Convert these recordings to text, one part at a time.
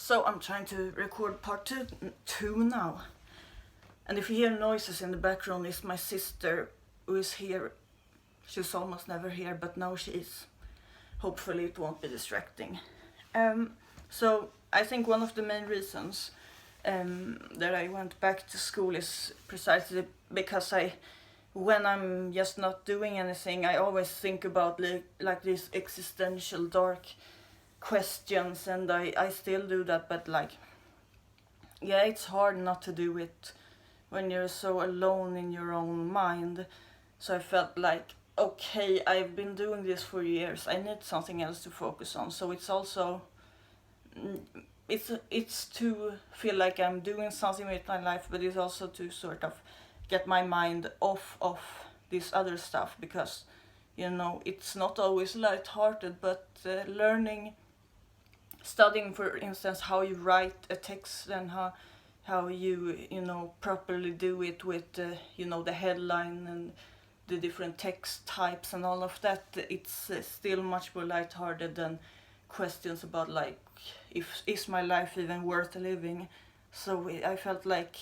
So I'm trying to record part two now. And if you hear noises in the background, it's my sister who is here. She's almost never here, but now she is. Hopefully it won't be distracting. So I think one of the main reasons that I went back to school is precisely because when I'm just not doing anything, I always think about like these existential dark questions, and I still do that, but yeah, it's hard not to do it when you're so alone in your own mind. So I felt like, okay, I've been doing this for years, I need something else to focus on. So it's also it's to feel like I'm doing something with my life, but it's also to sort of get my mind off of this other stuff, because it's not always light-hearted, but studying, for instance, how you write a text, and how you properly do it with the headline and the different text types and all of that. It's still much more lighthearted than questions about is my life even worth living. So I felt like,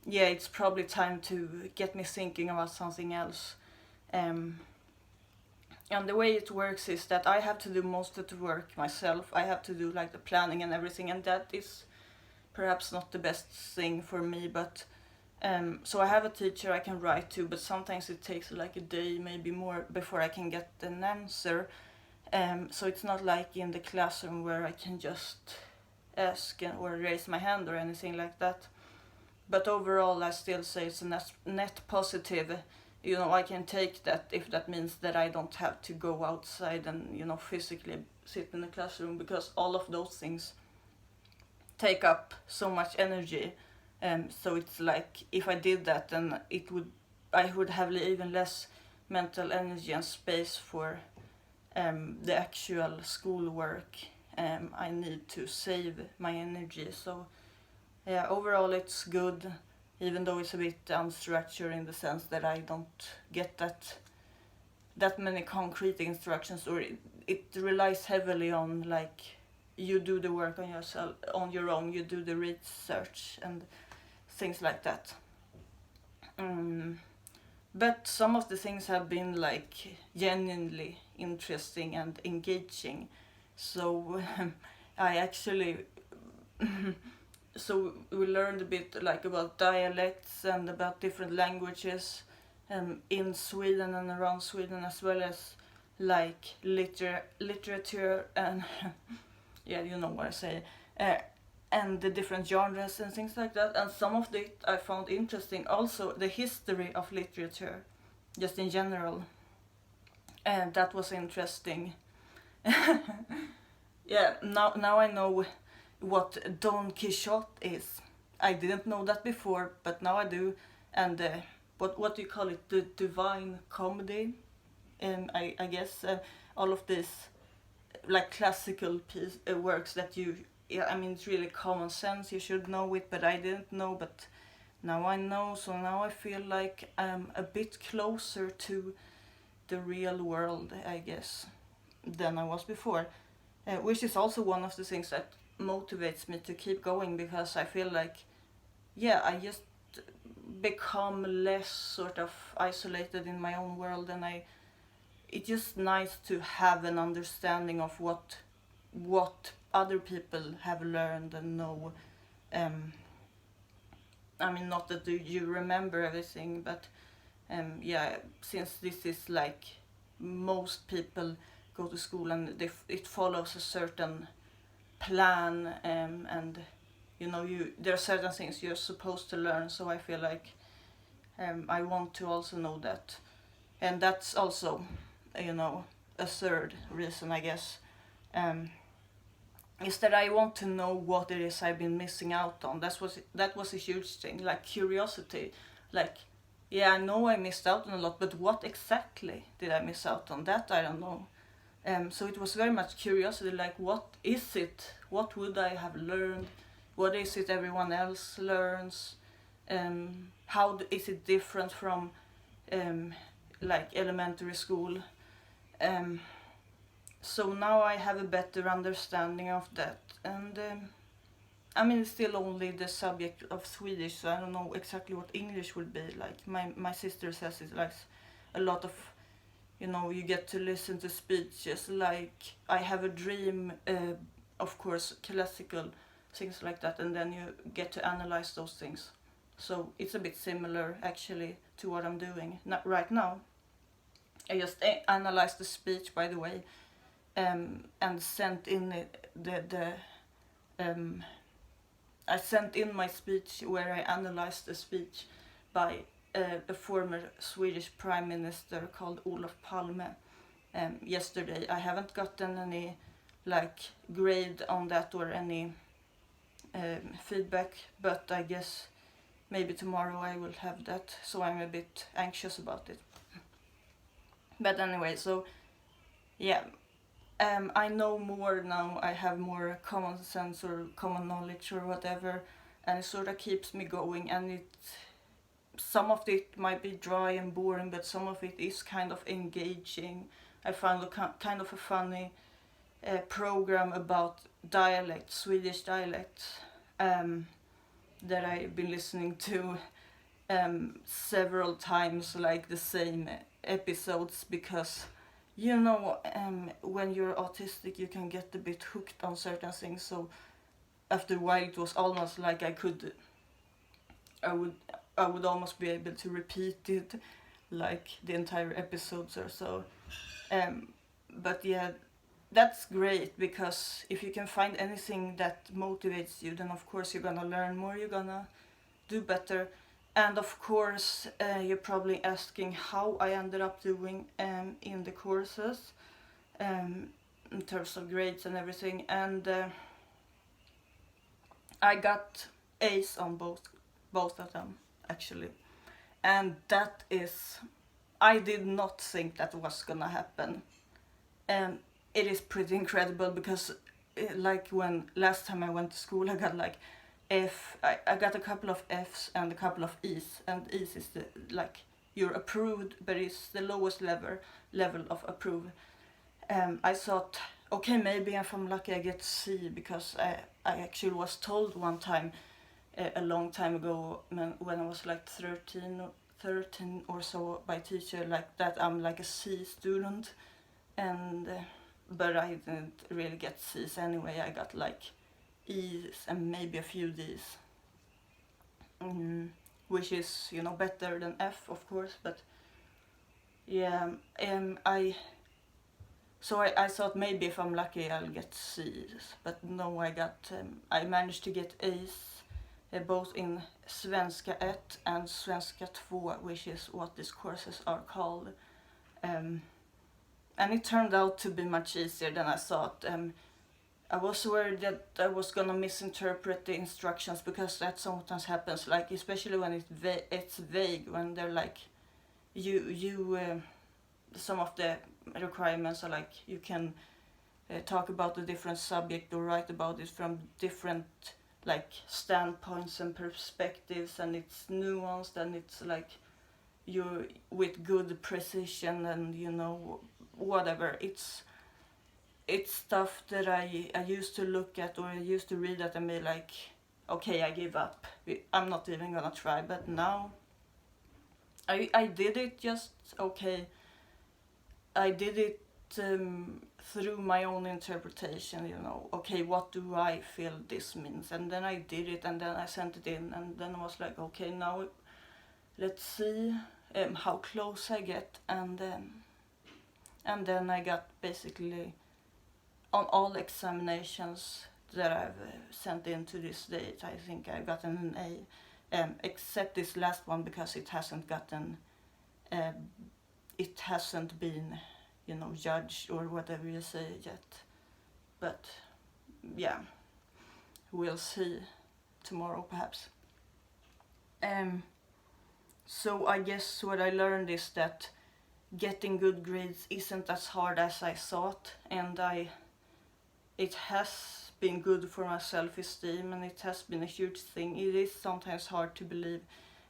yeah, it's probably time to get me thinking about something else. And the way it works is that I have to do most of the work myself. I have to do the planning and everything, and that is perhaps not the best thing for me, but so I have a teacher I can write to, but sometimes it takes a day, maybe more, before I can get an answer. So it's not like in the classroom where I can just ask or raise my hand or anything like that. But overall, I still say it's a net positive. I can take that if that means that I don't have to go outside and physically sit in the classroom, because all of those things take up so much energy. So it's like, if I did that, then I would have even less mental energy and space for the actual schoolwork. I need to save my energy. So yeah, overall it's good, even though it's a bit unstructured in the sense that I don't get that many concrete instructions, or it relies heavily on you do the work on yourself, on your own, you do the research and things like that. But some of the things have been genuinely interesting and engaging. So I actually so we learned a bit about dialects and about different languages in Sweden and around Sweden, as well as literature and yeah, you know what I say, and the different genres and things like that. And some of it I found interesting. Also the history of literature, just in general, and that was interesting. Yeah, now I know what Don Quixote is. I didn't know that before, but now I do. And what do you call it? The Divine Comedy, I guess all of this classical works that it's really common sense. You should know it, but I didn't know. But now I know, so now I feel like I'm a bit closer to the real world, I guess, than I was before. Which is also one of the things that motivates me to keep going, because I feel like, yeah, I just become less sort of isolated in my own world, and it's just nice to have an understanding of what other people have learned and know. Not that you remember everything, but yeah, since this is most people go to school and it follows a certain plan, and there are certain things you're supposed to learn. So I feel like I want to also know that, and that's also a third reason, I guess, is that I want to know what it is I've been missing out on. That was a huge thing, curiosity. Yeah, I know I missed out on a lot, but what exactly did I miss out on? That I don't know. So it was very much curiosity, what is it? What would I have learned? What is it everyone else learns? How is it different from elementary school? So now I have a better understanding of that, and I mean, it's still only the subject of Swedish, so I don't know exactly what English would be like. My sister says it's like a lot of, you get to listen to speeches like I have a dream, of course, classical things like that, and then you get to analyze those things. So it's a bit similar actually to what I'm doing not right now. I just analyzed the speech, by the way, and sent in the I sent in my speech where I analyzed the speech by a former Swedish Prime Minister called Olof Palme yesterday. I haven't gotten any like grade on that or any feedback, but I guess maybe tomorrow I will have that, so I'm a bit anxious about it. But anyway, so yeah, I know more now. I have more common sense or common knowledge or whatever, and it sort of keeps me going. And some of it might be dry and boring, but some of it is kind of engaging. I found kind of a funny program about dialect, Swedish dialects, that I've been listening to several times, like the same episodes, because when you're autistic you can get a bit hooked on certain things. So after a while it was almost like I would almost be able to repeat it like the entire episodes or so. But yeah, that's great, because if you can find anything that motivates you, then of course you're gonna learn more, you're gonna do better. And of course, you're probably asking how I ended up doing in the courses, in terms of grades and everything. And I got A's on both of them, actually. And that is, I did not think that was gonna happen. And it is pretty incredible, because like when last time I went to school, I got like I got a couple of F's and a couple of E's, and E's is the like you're approved, but it's the lowest level of approved. I thought, okay, maybe if I'm lucky I get C, because I actually was told one time, a long time ago, when I was like 13 or so, by a teacher like that I'm like a C student, and but I didn't really get C's anyway. I got like E's and maybe a few D's, which is better than F, of course. But yeah, I thought maybe if I'm lucky I'll get C's, but no, I managed to get A's, both in Svenska 1 and Svenska 2, which is what these courses are called. And it turned out to be much easier than I thought. I was worried that I was gonna misinterpret the instructions, because that sometimes happens, like especially when it's vague, when they're like some of the requirements are like you can talk about a different subject or write about it from different like standpoints and perspectives, and it's nuanced, and it's like you with good precision, and whatever. It's stuff that I used to look at, or I used to read at and be like, okay, I give up, I'm not even gonna try. But now I did it just okay. I did it through my own interpretation, okay, what do I feel this means? And then I did it, and then I sent it in, and then I was like, okay, now let's see how close I get. And then I got basically on all examinations that I've sent in to this date, I think I've gotten an A, except this last one, because it hasn't been judged or whatever you say yet. But yeah, we'll see tomorrow perhaps. So I guess what I learned is that getting good grades isn't as hard as I thought, and it has been good for my self-esteem, and it has been a huge thing. It is sometimes hard to believe,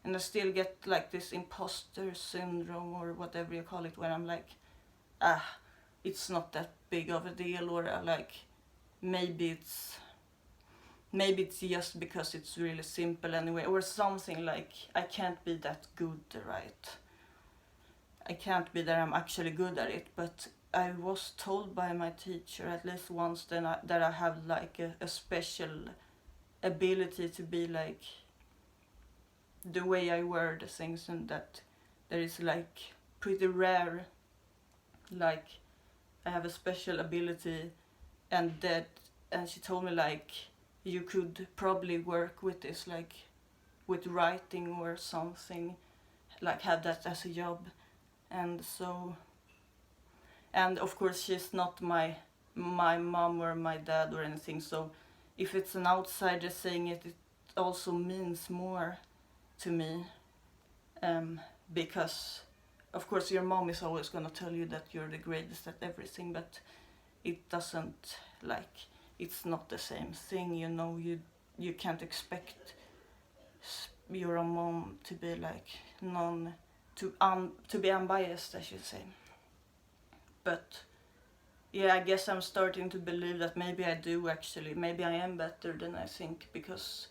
and I still get like this imposter syndrome or whatever you call it, where I'm like, it's not that big of a deal, or like maybe maybe it's just because it's really simple anyway, or something like I can't be that good, right? I can't be that I'm actually good at it, but I was told by my teacher at least once that I have like a special ability to be like the way I wear the things, and that there is like pretty rare, like I have a special ability, and she told me like you could probably work with this, like with writing or something, like have that as a job. And so, and of course she's not my mom or my dad or anything, so if it's an outsider saying it, it also means more to me, because of course your mom is always going to tell you that you're the greatest at everything, but it doesn't, like, it's not the same thing, you know. You can't expect your own mom to be like to be unbiased, I should say. But yeah, I guess I'm starting to believe that maybe I do actually, maybe I am better than I think, because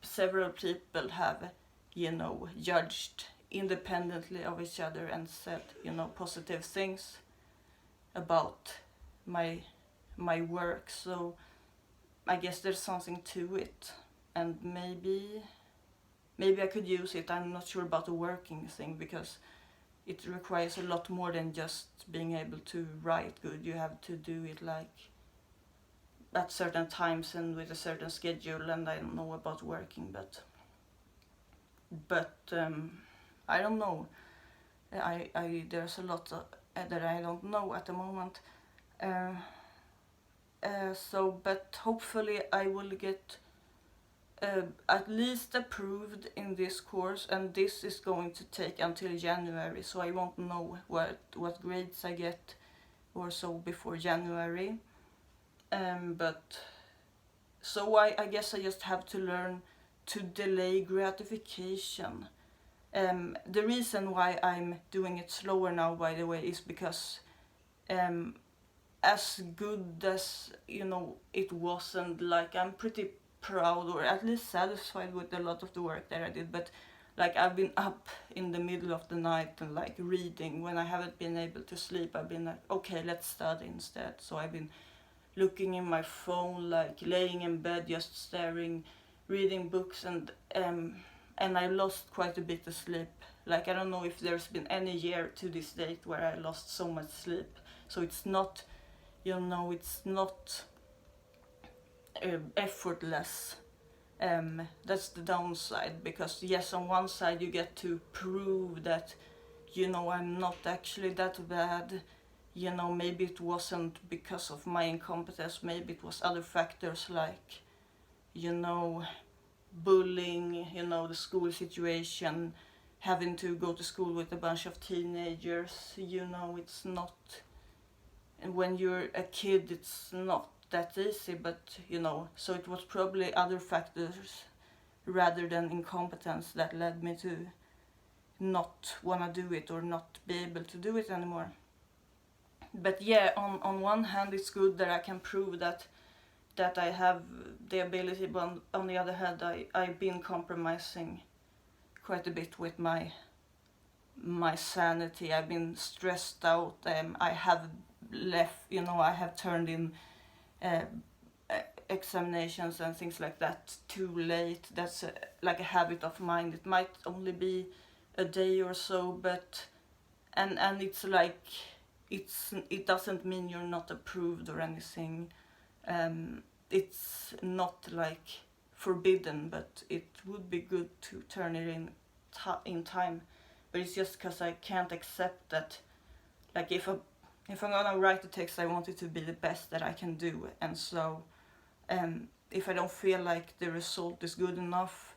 several people have, you know, judged independently of each other and said, you know, positive things about my work. So I guess there's something to it, and maybe I could use it. I'm not sure about the working thing, because it requires a lot more than just being able to write good. You have to do it like at certain times and with a certain schedule, and I don't know about working, but I don't know. There's a lot that I don't know at the moment. But hopefully I will get at least approved in this course, and this is going to take until January, so I won't know what grades I get or so before January. But so I guess I just have to learn to delay gratification. The reason why I'm doing it slower now, by the way, is because as good as, you know, it wasn't, like I'm pretty proud or at least satisfied with a lot of the work that I did, but like I've been up in the middle of the night and like reading when I haven't been able to sleep. I've been like, okay, let's study instead. So I've been looking in my phone, like laying in bed just staring, reading books, and I lost quite a bit of sleep. Like I don't know if there's been any year to this date where I lost so much sleep. So it's not, you know, it's not effortless. That's the downside, because yes, on one side you get to prove that, you know, I'm not actually that bad. You know, maybe it wasn't because of my incompetence, maybe it was other factors like, you know, bullying, you know, the school situation, having to go to school with a bunch of teenagers. You know, it's not, and when you're a kid it's not that easy, but you know, so it was probably other factors rather than incompetence that led me to not want to do it or not be able to do it anymore. But yeah, on one hand it's good that I can prove that I have the ability, but on the other hand I've been compromising quite a bit with my sanity. I've been stressed out. I have left, you know, I have turned in examinations and things like that too late. That's like a habit of mine. It might only be a day or so, but and it's like it doesn't mean you're not approved or anything. It's not like forbidden, but it would be good to turn it in time. But it's just because I can't accept that, like if I'm gonna write a text, I want it to be the best that I can do, and so if I don't feel like the result is good enough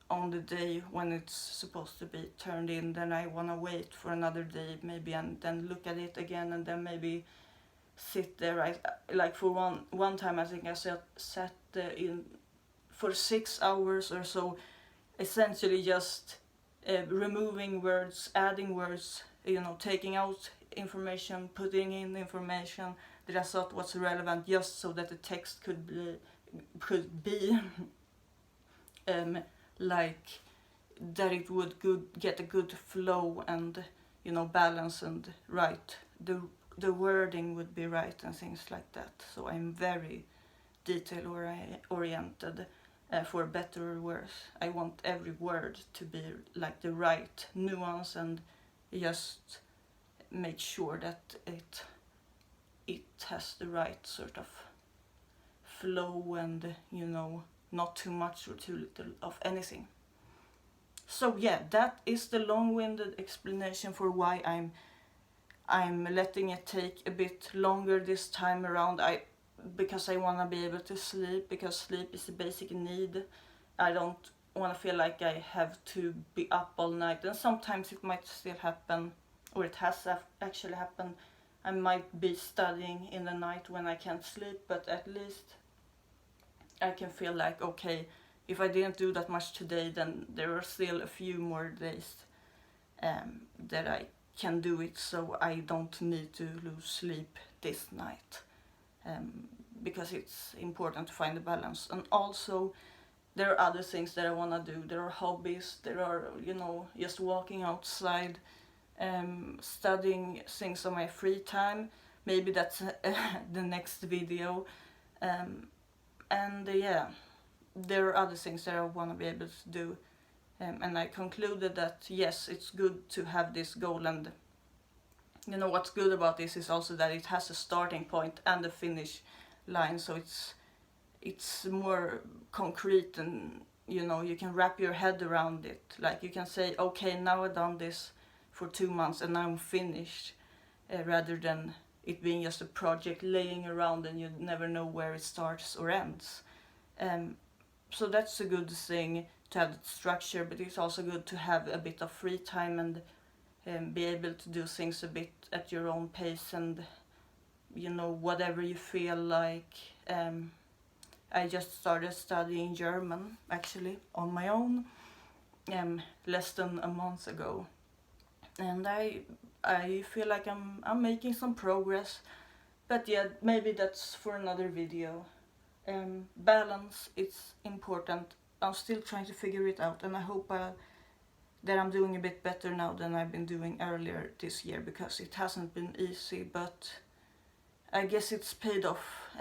on the day when it's supposed to be turned in, then I want to wait for another day maybe, and then look at it again, and then maybe sit there. I like for one time I think I sat in for 6 hours or so, essentially just removing words, adding words, you know, taking out information, putting in information, that I thought was relevant, just so that the text could be like that it would get a good flow and, you know, balance and right. The wording would be right and things like that. So I'm very detail oriented, for better or worse. I want every word to be like the right nuance and just make sure that it has the right sort of flow and, you know, not too much or too little of anything. So yeah, that is the long-winded explanation for why I'm letting it take a bit longer this time around. Because I want to be able to sleep, because sleep is a basic need. I don't want to feel like I have to be up all night, and sometimes it might still happen, or it has actually happened. I might be studying in the night when I can't sleep, but at least I can feel like, okay, if I didn't do that much today, then there are still a few more days that I can do it, so I don't need to lose sleep this night. Because it's important to find a balance. And also, there are other things that I want to do. There are hobbies, there are, you know, just walking outside, studying things on my free time. Maybe that's the next video. And yeah, there are other things that I want to be able to do. And I concluded that yes, it's good to have this goal, and you know what's good about this is also that it has a starting point and a finish line, so it's more concrete, and you know, you can wrap your head around it. Like you can say, okay, now I've done this for 2 months and now I'm finished, rather than it being just a project laying around and you never know where it starts or ends. So that's a good thing, to have that structure, but it's also good to have a bit of free time and be able to do things a bit at your own pace, and you know, whatever you feel like. I just started studying German actually on my own, less than a month ago, and I feel like I'm making some progress, but yeah, maybe that's for another video. Balance, it's important. I'm still trying to figure it out, and I hope that I'm doing a bit better now than I've been doing earlier this year, because it hasn't been easy, but I guess it's paid off,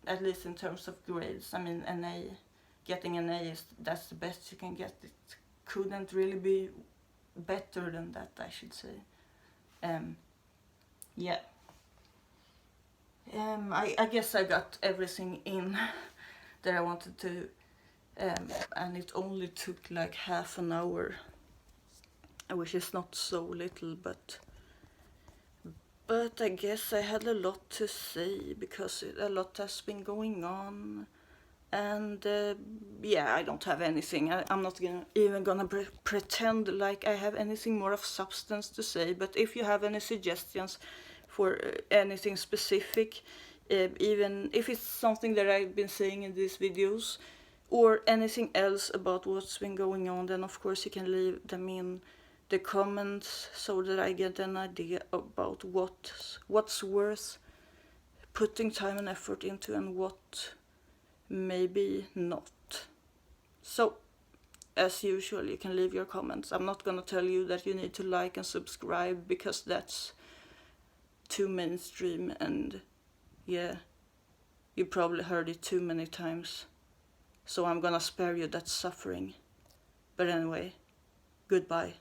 at least in terms of grades. I mean, getting an A that's the best you can get. It couldn't really be better than that, I should say. Yeah. I guess I got everything in that I wanted to, and it only took like half an hour, which is not so little, but I guess I had a lot to say, because a lot has been going on, and yeah, I don't have anything. I'm not even gonna pretend like I have anything more of substance to say, but if you have any suggestions for anything specific, even if it's something that I've been saying in these videos, or anything else about what's been going on, then of course you can leave them in the comments, so that I get an idea about what's worth putting time and effort into, and what maybe not. So, as usual, you can leave your comments. I'm not gonna tell you that you need to like and subscribe, because that's too mainstream, and yeah, you probably heard it too many times. So I'm gonna spare you that suffering. But anyway, goodbye.